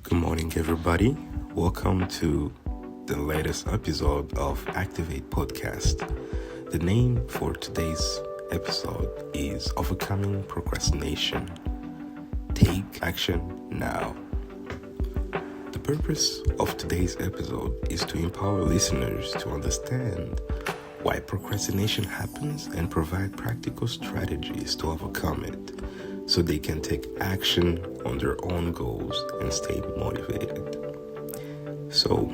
Good morning, everybody. Welcome to the latest episode of Activate Podcast. The name for today's episode is Overcoming Procrastination. Take action now. The purpose of today's episode is to empower listeners to understand why procrastination happens and provide practical strategies to overcome it, so they can take action on their own goals and stay motivated. So,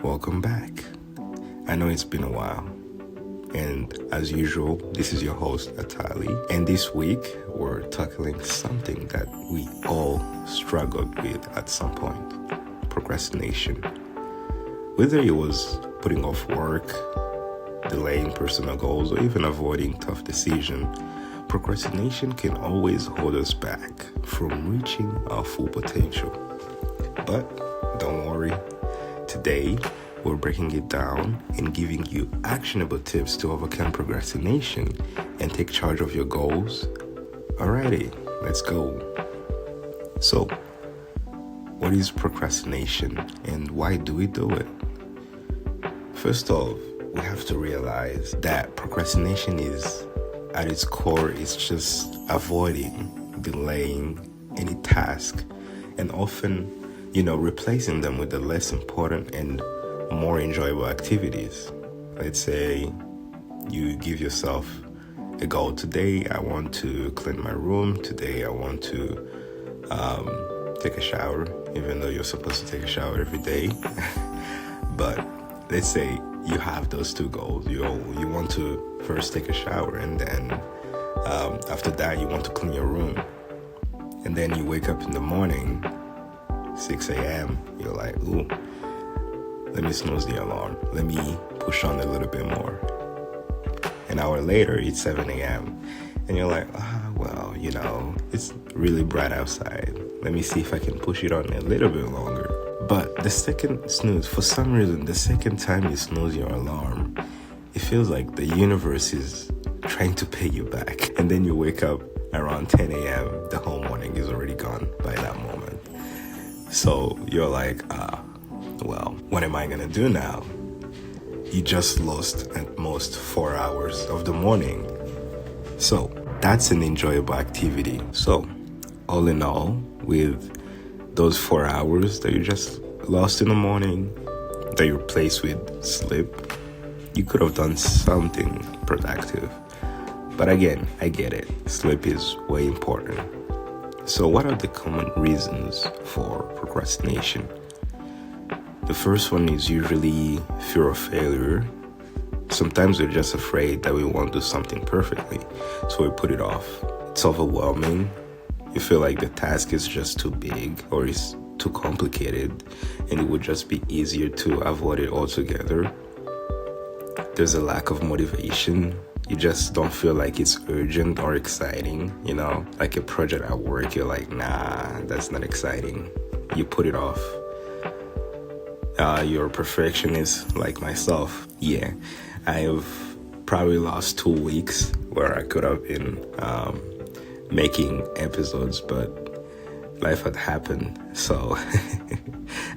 welcome back. I know it's been a while. And as usual, this is your host, Atali. And this week, we're tackling something that we all struggled with at some point: procrastination. Whether it was putting off work, delaying personal goals, or even avoiding tough decisions, procrastination can always hold us back from reaching our full potential. But don't worry, today we're breaking it down and giving you actionable tips to overcome procrastination and take charge of your goals. Alrighty, let's go. So, what is procrastination and why do we do it? First off, we have to realize that procrastination is, at its core, it's just avoiding, delaying any task, and often, replacing them with the less important and more enjoyable activities. Let's say you give yourself a goal: today I want to clean my room, today I want to take a shower, even though you're supposed to take a shower every day. But let's say you have those two goals. You want to first take a shower, and then after that you want to clean your room. And then you wake up in the morning, 6 a.m. You're like, ooh, let me snooze the alarm. Let me push on a little bit more. An hour later, it's 7 a.m. And you're like, it's really bright outside. Let me see if I can push it on a little bit longer. But the second snooze, for some reason, the second time you snooze your alarm, it feels like the universe is trying to pay you back. And then you wake up around 10 a.m., the whole morning is already gone by that moment. So you're like, what am I going to do now? You just lost at most 4 hours of the morning. So that's an enjoyable activity. So all in all, with those 4 hours that you just lost in the morning, that you replaced with sleep, you could have done something productive. But again, I get it. Sleep is way important. So what are the common reasons for procrastination? The first one is usually fear of failure. Sometimes we're just afraid that we won't do something perfectly, so we put it off. It's overwhelming. You feel like the task is just too big or is too complicated, and it would just be easier to avoid it altogether. There's a lack of motivation. You just don't feel like it's urgent or exciting. Like a project at work, you're like, nah, that's not exciting. You put it off. You're a perfectionist like myself. Yeah, I've probably lost 2 weeks where I could have been making episodes, but life had happened, so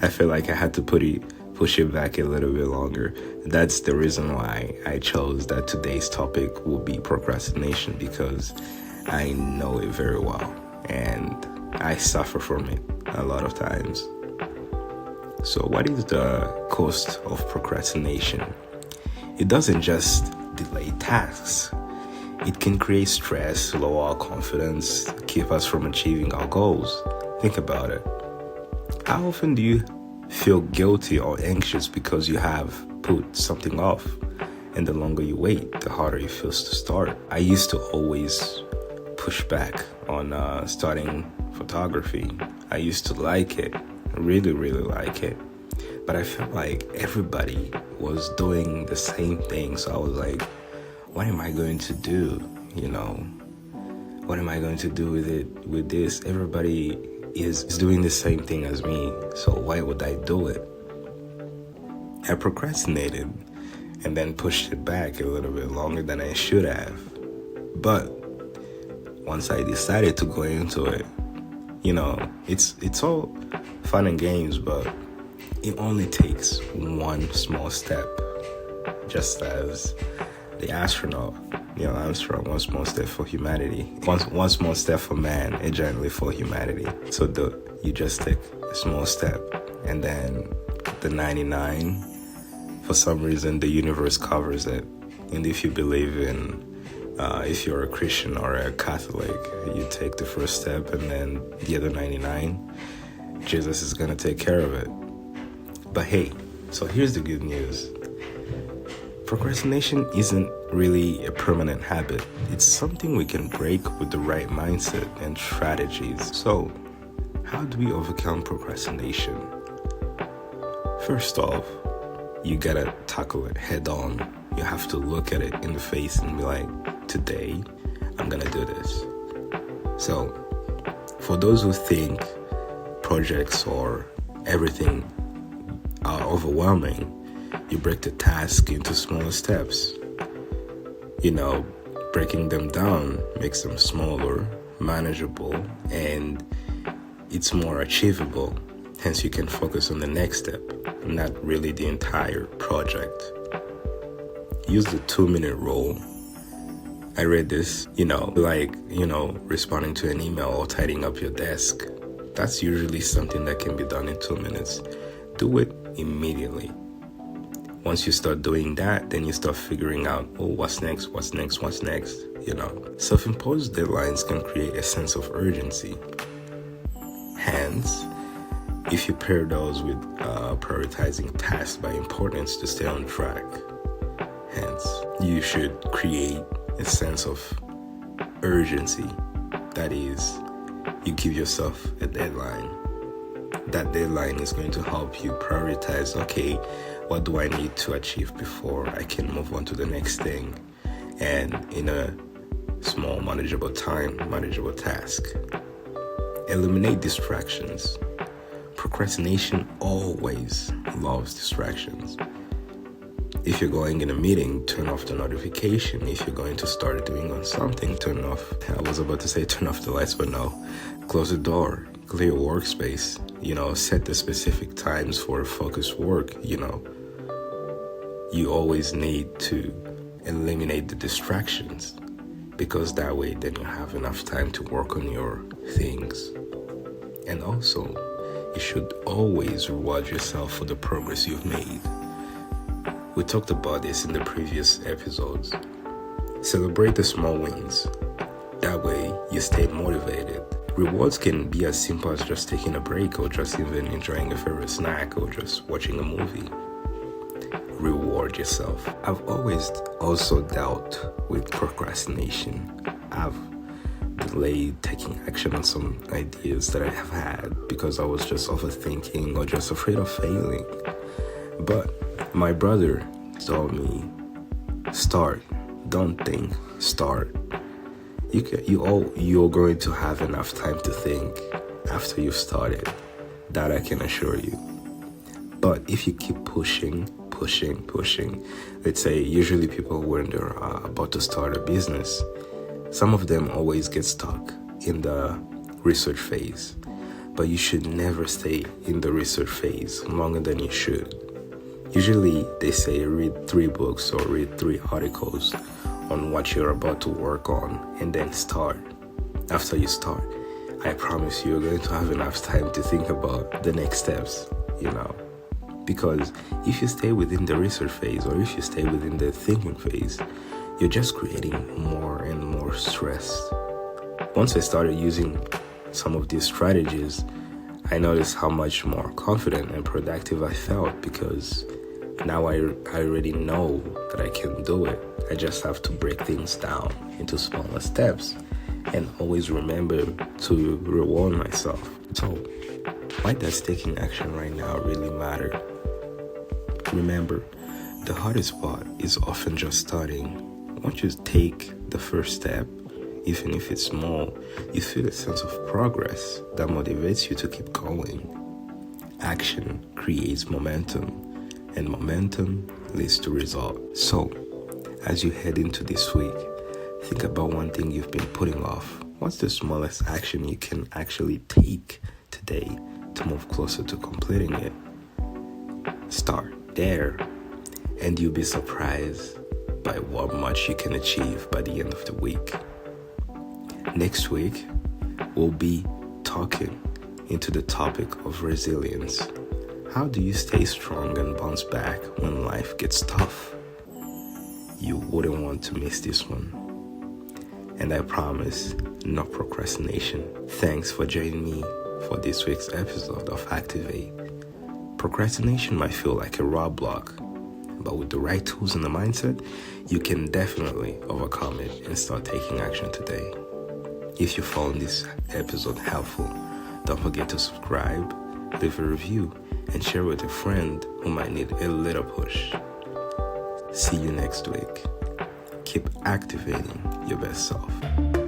I feel like I had to push it back a little bit longer. That's the reason why I chose that today's topic will be procrastination, because I know it very well and I suffer from it a lot of times. So what is the cost of procrastination? It doesn't just delay tasks. It can create stress, lower our confidence, keep us from achieving our goals. Think about it. How often do you feel guilty or anxious because you have put something off? And the longer you wait, the harder it feels to start. I used to always push back on starting photography. I used to like it, really, really like it. But I felt like everybody was doing the same thing. So I was like, what am I going to do? What am I going to do with this? Everybody is doing the same thing as me. So why would I do it? I procrastinated and then pushed it back a little bit longer than I should have. But once I decided to go into it, it's all fun and games, but it only takes one small step, just as the astronaut Neil Armstrong, one small step for humanity, one small step for man, a giant leap for humanity. So you just take a small step, and then the 99, for some reason the universe covers it. And if you believe in if you're a Christian or a Catholic, you take the first step, and then the other 99, Jesus is going to take care of it. But hey, so here's the good news. Procrastination isn't really a permanent habit. It's something we can break with the right mindset and strategies. So, how do we overcome procrastination? First off, you gotta tackle it head on. You have to look at it in the face and be like, today, I'm gonna do this. So, for those who think projects or everything are overwhelming, you break the task into smaller steps. Breaking them down makes them smaller, manageable, and it's more achievable. Hence, you can focus on the next step, not really the entire project. Use the 2-minute rule. I read this, responding to an email or tidying up your desk. That's usually something that can be done in 2 minutes. Do it immediately. Once you start doing that, then you start figuring out, what's next? Self-imposed deadlines can create a sense of urgency. Hence, if you pair those with prioritizing tasks by importance to stay on track, you should create a sense of urgency. That is, you give yourself a deadline. That deadline is going to help you prioritize, okay, what do I need to achieve before I can move on to the next thing? And in a small, manageable task. Eliminate distractions. Procrastination always loves distractions. If you're going in a meeting, turn off the notification. If you're going to start doing on something, turn off. I was about to say turn off the lights, but no. Close the door. Clear your workspace. Set the specific times for focused work. You always need to eliminate the distractions, because that way then you have enough time to work on your things. And also, you should always reward yourself for the progress you've made. We talked about this in the previous episodes. Celebrate the small wins. That way, you stay motivated. Rewards can be as simple as just taking a break, or just even enjoying a favorite snack, or just watching a movie. Reward yourself. I've always also dealt with procrastination. I've delayed taking action on some ideas that I have had because I was just overthinking or just afraid of failing. But my brother told me, start. Don't think, start. You're going to have enough time to think after you've started. That I can assure you. But if you keep pushing, let's say usually people when they're about to start a business, some of them always get stuck in the research phase. But you should never stay in the research phase longer than you should. Usually they say read 3 books or read 3 articles on what you're about to work on, and then start. After you start, I promise you're going to have enough time to think about the next steps, Because if you stay within the research phase, or if you stay within the thinking phase, you're just creating more and more stress. Once I started using some of these strategies, I noticed how much more confident and productive I felt, because now I already know that I can do it. I just have to break things down into smaller steps and always remember to reward myself. So, why does taking action right now really matter? Remember, the hardest part is often just starting. Once you take the first step, even if it's small, you feel a sense of progress that motivates you to keep going. Action creates momentum, and momentum leads to results. So, as you head into this week, think about one thing you've been putting off. What's the smallest action you can actually take today to move closer to completing it. Start there, and you'll be surprised by what much you can achieve by the end of the week. Next week, we'll be talking into the topic of resilience. How do you stay strong and bounce back when life gets tough? You wouldn't want to miss this one. And I promise, no procrastination. Thanks for joining me for this week's episode of Activate. Procrastination might feel like a roadblock, but with the right tools and the mindset, you can definitely overcome it and start taking action today. If you found this episode helpful, don't forget to subscribe, leave a review, and share with a friend who might need a little push. See you next week. Keep activating your best self.